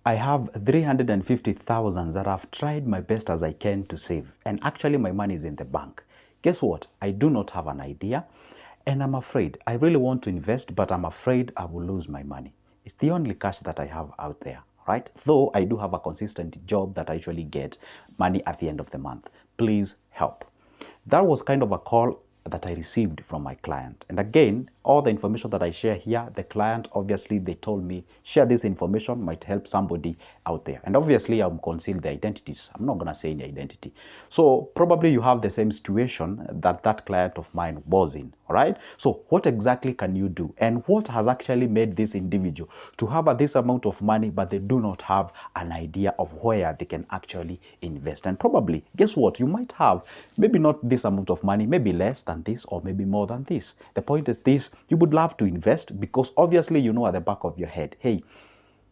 I have 350,000 that I've tried my best as I can to save. And actually my money is in the bank. Guess what? I do not have an idea. And I'm afraid. I really want to invest, but I'm afraid I will lose my money. It's the only cash that I have out there, right? Though I do have a consistent job that I usually get money at the end of the month. Please help. That was kind of a call that I received from my client. And again, all the information that I share here, the client, obviously, they told me, share this information, might help somebody out there. And obviously, I'm conceal the identities. I'm not going to say any identity. So probably you have the same situation that that client of mine was in, all right? So what exactly can you do? And what has actually made this individual to have this amount of money, but they do not have an idea of where they can actually invest? And probably, guess what? You might have maybe not this amount of money, maybe less than this, or maybe more than this. The point is this, you would love to invest because obviously you know at the back of your head, hey,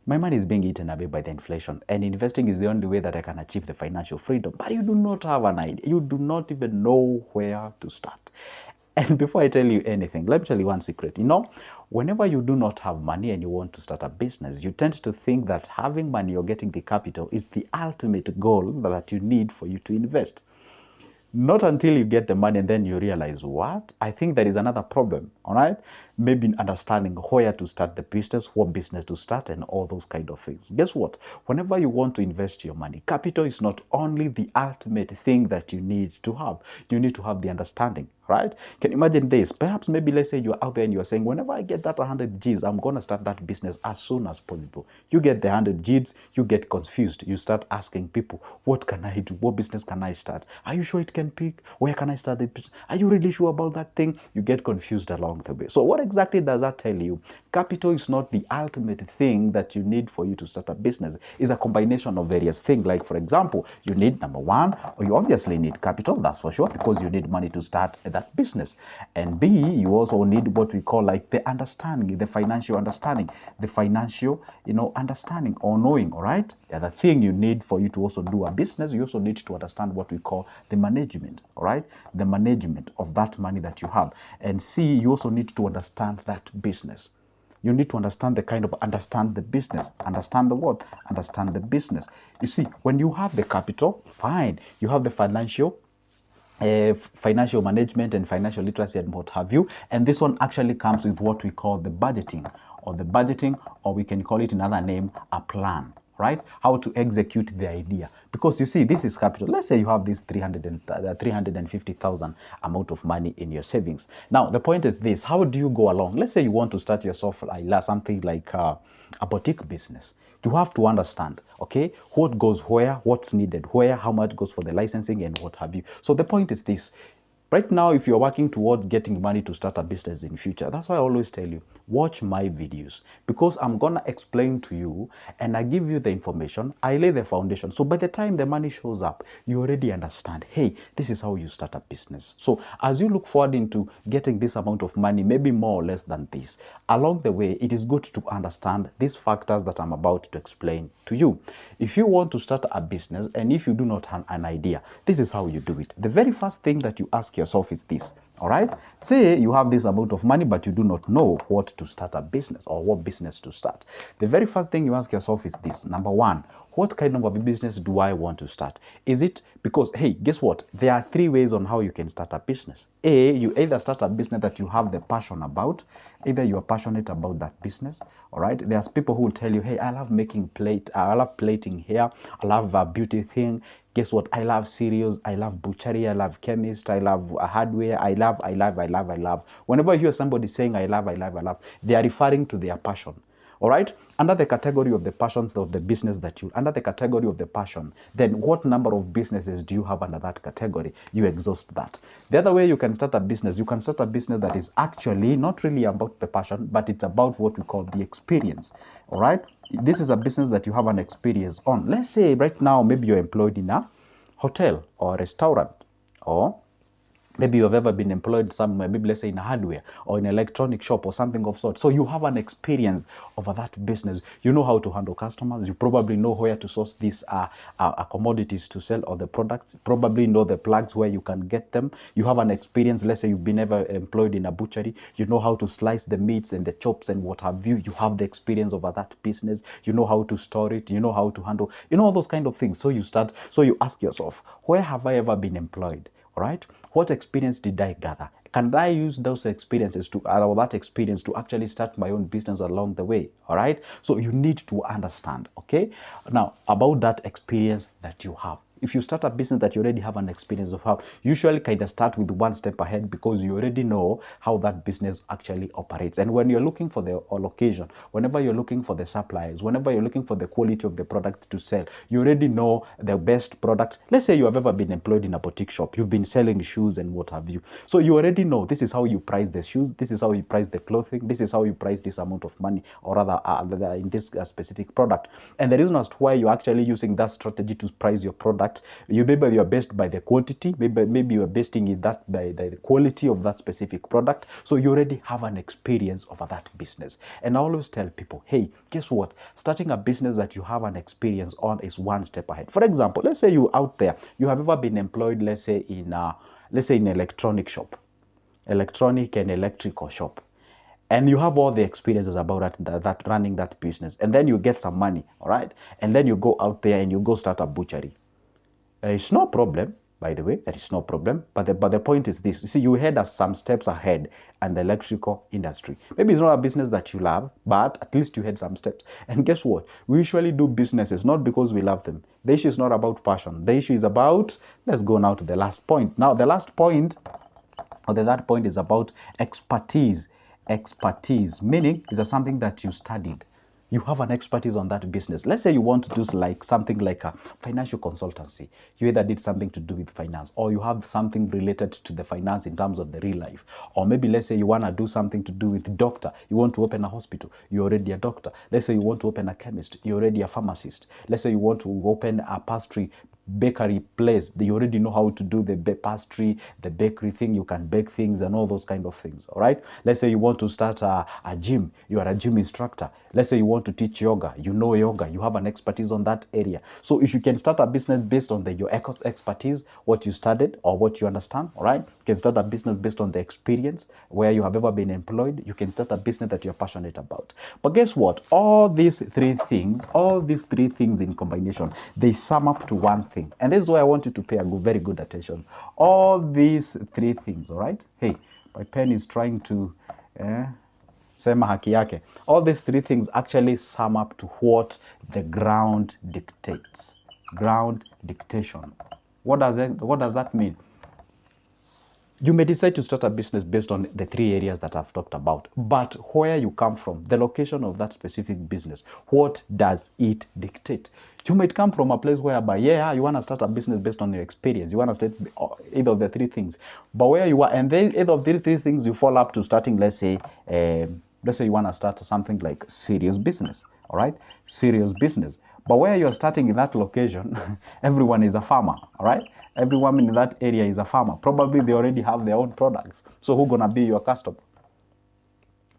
my money is being eaten away by the inflation, and investing is the only way that I can achieve the financial freedom. But you do not have an idea. You do not even know where to start. And before I tell you anything, let me tell you one secret. You know, whenever you do not have money and you want to start a business, you tend to think that having money or getting the capital is the ultimate goal that you need for you to invest. Not until you get the money and then you realize, what? I think there is another problem, all right? Maybe understanding where to start the business, what business to start, and all those kind of things. Guess what? Whenever you want to invest your money, capital is not only the ultimate thing that you need to have. You need to have the understanding, right? Can you imagine this? Perhaps maybe let's say you're out there and you're saying, whenever I get that 100 Gs, I'm going to start that business as soon as possible. You get the 100 Gs, you get confused. You start asking people, what can I do? What business can I start? Are you sure it can pick? Where can I start the business? Are you really sure about that thing? You get confused along the way. So what exactly does that tell you? Capital is not the ultimate thing that you need for you to start a business. It's a combination of various things. Like, for example, you need, number one, or you obviously need capital, that's for sure, because you need money to start that business. And B, you also need what we call like the understanding, the financial understanding, the financial, understanding or knowing, all right? The other thing you need for you to also do a business, you also need to understand what we call the management, all right? The management of that money that you have. And C, you also need to understand that business. You need to understand understand the business. Understand the what? Understand the business. You see, when you have the capital, fine. You have the financial management and financial literacy and what have you. And this one actually comes with what we call the budgeting, or we can call it another name, a plan, right? How to execute the idea. Because you see, this is capital. Let's say you have this 350,000 amount of money in your savings. Now, the point is this, how do you go along? Let's say you want to start yourself something like a boutique business. You have to understand, okay, what goes where, what's needed where, how much goes for the licensing and what have you. So the point is this. Right now, if you're working towards getting money to start a business in future, that's why I always tell you, watch my videos, because I'm going to explain to you and I give you the information, I lay the foundation. So by the time the money shows up, you already understand, hey, this is how you start a business. So as you look forward into getting this amount of money, maybe more or less than this, along the way, it is good to understand these factors that I'm about to explain to you. If you want to start a business and if you do not have an idea, this is how you do it. The very first thing that you ask yourself is this, all right? Say you have this amount of money, but you do not know what to start a business or what business to start. The very first thing you ask yourself is this. Number one, what kind of a business do I want to start? Is it because, hey, guess what? There are three ways on how you can start a business. A, you either start a business that you have the passion about, either you are passionate about that business, all right? There's people who will tell you, hey, I love making I love plating hair, I love a beauty thing. Guess what? I love cereals, I love butchery, I love chemist, I love hardware, I love. Whenever you hear somebody saying I love, they are referring to their passion. All right? Under the category of the passions of the business under the category of the passion, then what number of businesses do you have under that category? You exhaust that. The other way you can start a business, you can start a business that is actually not really about the passion, but it's about what we call the experience. All right? This is a business that you have an experience on. Let's say right now, maybe you're employed in a hotel or a restaurant, or Maybe you have ever been employed somewhere, maybe let's say in a hardware or in an electronic shop or something of sort. So you have an experience over that business. You know how to handle customers. You probably know where to source these commodities to sell or the products. You probably know the plugs where you can get them. You have an experience. Let's say you've been ever employed in a butchery. You know how to slice the meats and the chops and what have you. You have the experience over that business. You know how to store it. You know how to handle, all those kind of things. So you ask yourself, where have I ever been employed? All right. What experience did I gather? Can I use those experiences or that experience to actually start my own business along the way? All right. So you need to understand, okay, now about that experience that you have. If you start a business that you already have an experience of how, usually kind of start with one step ahead because you already know how that business actually operates. And when you're looking for the location, whenever you're looking for the suppliers, whenever you're looking for the quality of the product to sell, you already know the best product. Let's say you have ever been employed in a boutique shop, you've been selling shoes and what have you. So you already know this is how you price the shoes, this is how you price the clothing, this is how you price this amount of money, or rather in this specific product. And the reason as to why you're actually using that strategy to price your product, maybe you're based by the quantity, maybe you're basing it that by the quality of that specific product. So you already have an experience over that business. And I always tell people, hey, guess what? Starting a business that you have an experience on is one step ahead. For example, let's say you out there, you have ever been employed, let's say in electronic shop, electronic and electrical shop, and you have all the experiences about that running that business, and then you get some money, all right, and then you go out there and you go start a butchery. It's no problem, by the way, that is no problem. But the point is this. You see, you head us some steps ahead in the electrical industry. Maybe it's not a business that you love, but at least you had some steps. And guess what? We usually do businesses not because we love them. The issue is not about passion. The issue is about, let's go now to the last point. Now, the last point, or the third point, is about expertise. Expertise, meaning is something that you studied. You have an expertise on that business. Let's say you want to do like something like a financial consultancy. You either did something to do with finance, or you have something related to the finance in terms of the real life. Or maybe let's say you want to do something to do with doctor. You want to open a hospital. You're already a doctor. Let's say you want to open a chemist. You're already a pharmacist. Let's say you want to open a pastry bakery place. They already know how to do the pastry, the bakery thing. You can bake things and all those kind of things. All right. Let's say you want to start a gym. You are a gym instructor. Let's say you want to teach yoga. You know yoga. You have an expertise on that area. So if you can start a business based on your expertise, what you studied or what you understand, all right, you can start a business based on the experience where you have ever been employed. You can start a business that you're passionate about. But guess what? All these three things in combination, they sum up to one thing. And this is why I want you to pay very good attention. All these three things, all right? Hey, my pen is trying to sema haki yake. All these three things actually sum up to what the ground dictates. Ground dictation. What does that mean? You may decide to start a business based on the three areas that I've talked about, but where you come from, the location of that specific business, what does it dictate? You might come from a place whereby, you want to start a business based on your experience. You want to start either of the three things, but where you are, and then either of these three things, you fall up to starting, let's say you want to start something like serious business, all right? Serious business. But where you're starting in that location, everyone is a farmer, all right? Everyone in that area is a farmer. Probably they already have their own products. So who's going to be your customer?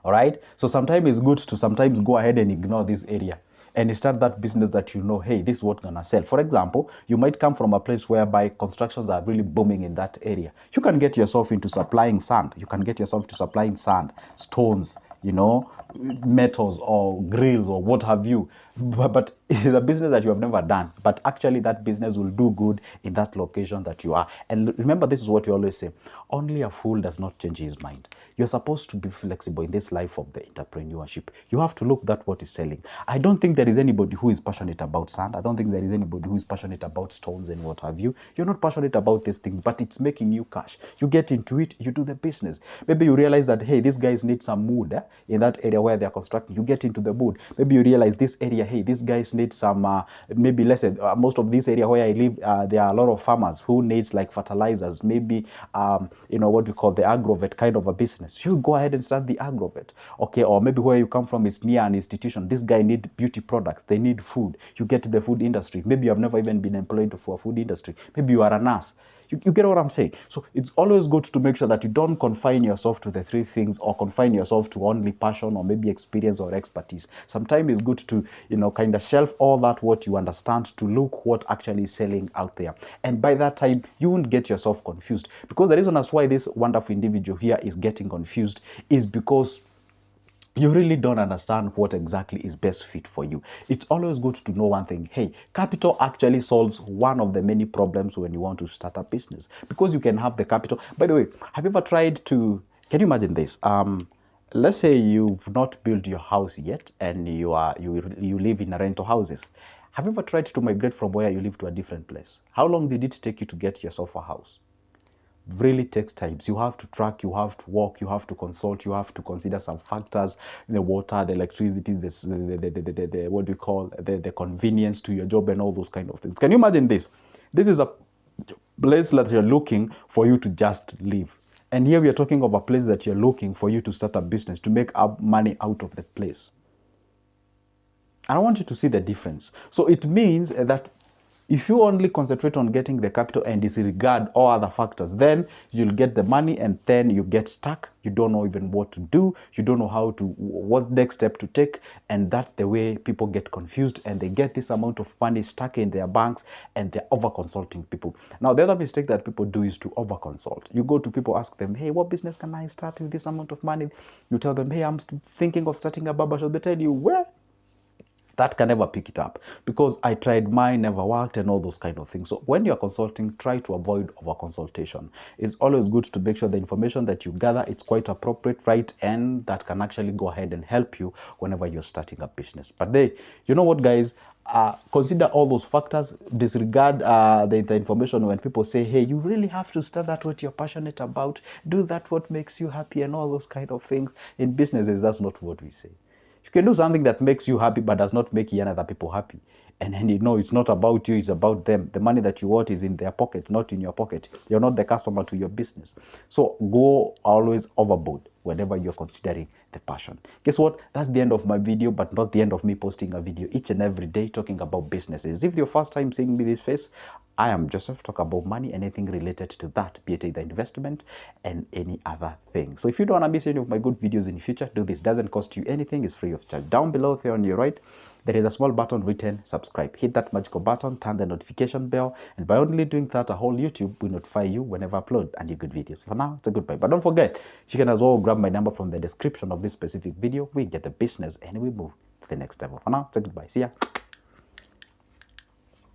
All right? So sometimes it's good to sometimes go ahead and ignore this area and start that business that you know, hey, this is what's going to sell. For example, you might come from a place whereby constructions are really booming in that area. You can get yourself into supplying sand. You can get yourself to supplying sand, stones, metals or grills or what have you. But it's a business that you have never done. But actually that business will do good in that location that you are. And remember, this is what we always say. Only a fool does not change his mind. You're supposed to be flexible in this life of the entrepreneurship. You have to look at what is selling. I don't think there is anybody who is passionate about sand. I don't think there is anybody who is passionate about stones and what have you. You're not passionate about these things, but it's making you cash. You get into it, you do the business. Maybe you realize that, hey, these guys need some mood in that area where they're constructing. You get into the mood. Maybe you realize this area area, hey, these guys need some, maybe let's say most of this area where I live, there are a lot of farmers who needs like fertilizers, maybe, you know, what we call the agrovet kind of a business. You go ahead and start the agrovet, okay? Or maybe where you come from is near an institution. This guy need beauty products. They need food. You get to the food industry. Maybe you have never even been employed for a food industry. Maybe you are a nurse. You get what I'm saying? So it's always good to make sure that you don't confine yourself to the three things or confine yourself to only passion or maybe experience or expertise. Sometimes it's good to, you know, kind of shelf all that what you understand to look what actually is selling out there. And by that time, you won't get yourself confused. Because the reason as why this wonderful individual here is getting confused is because you really don't understand what exactly is best fit for you. It's always good to know one thing. Hey, capital actually solves one of the many problems when you want to start a business, because you can have the capital. By the way, have you ever tried to, can you imagine this? Let's say you've not built your house yet and you live in a rental houses. Have you ever tried to migrate from where you live to a different place? How long did it take you to get yourself a house? Really takes time. You have to track, you have to walk, you have to consult, you have to consider some factors, the water, the electricity, the what do you call, the convenience to your job and all those kind of things. Can you imagine this? This is a place that you're looking for you to just live. And here we are talking of a place that you're looking for you to start a business, to make up money out of the place. And I want you to see the difference. So it means that if you only concentrate on getting the capital and disregard all other factors, then you'll get the money and then you get stuck. You don't know even what to do. You don't know what next step to take. And that's the way people get confused and they get this amount of money stuck in their banks and they're over consulting people. Now, the other mistake that people do is to over consult. You go to people, ask them, hey, what business can I start with this amount of money? You tell them, hey, I'm thinking of starting a barbershop. They tell you, where? That can never pick it up because I tried mine, never worked, and all those kind of things. So when you're consulting, try to avoid over consultation. It's always good to make sure the information that you gather is quite appropriate, right, and that can actually go ahead and help you whenever you're starting a business. But you know what, guys? Consider all those factors. Disregard the information when people say, hey, you really have to start that what you're passionate about, do that what makes you happy, and all those kind of things. In businesses, that's not what we say. You can do something that makes you happy but does not make other people happy. And then, you know, it's not about you, it's about them. The money that you want is in their pocket, not in your pocket. You're not the customer to your business. So go always overboard whenever you're considering the passion. Guess what? That's the end of my video, but not the end of me posting a video each and every day talking about businesses. If your first time seeing me this face, I am Joseph, talk about money, anything related to that, be it either investment and any other thing. So if you don't want to miss any of my good videos in the future, do this. Doesn't cost you anything, it's free of charge. Down below there on your right, there is a small button written subscribe. Hit that magical button, turn the notification bell, and by only doing that, a whole YouTube will notify you whenever I upload a new good videos. For now, it's a goodbye. But don't forget, you can as well grab my number from the description of this specific video. We get the business and we move to the next level. For now, it's a goodbye. See ya.